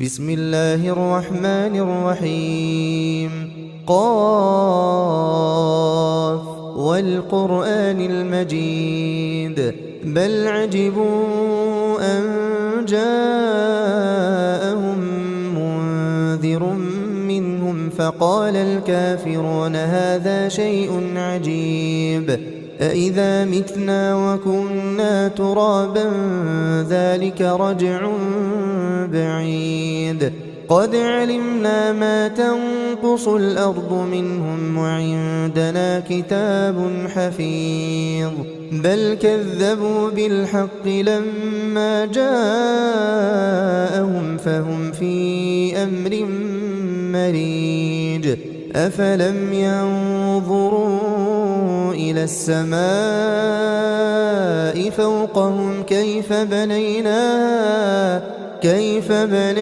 بسم الله الرحمن الرحيم. قاف والقرآن المجيد بل عجبوا أن جاءهم منذر منهم فقال الكافرون هذا شيء عجيب أإذا متنا وكنا ترابا ذلك رجع بعيد قد علمنا ما تنقص الأرض منهم وعندنا كتاب حفيظ بل كذبوا بالحق لما جاءهم فهم في أمر مريج أفلم ينظروا إلى السماء فوقهم كيف بنيناها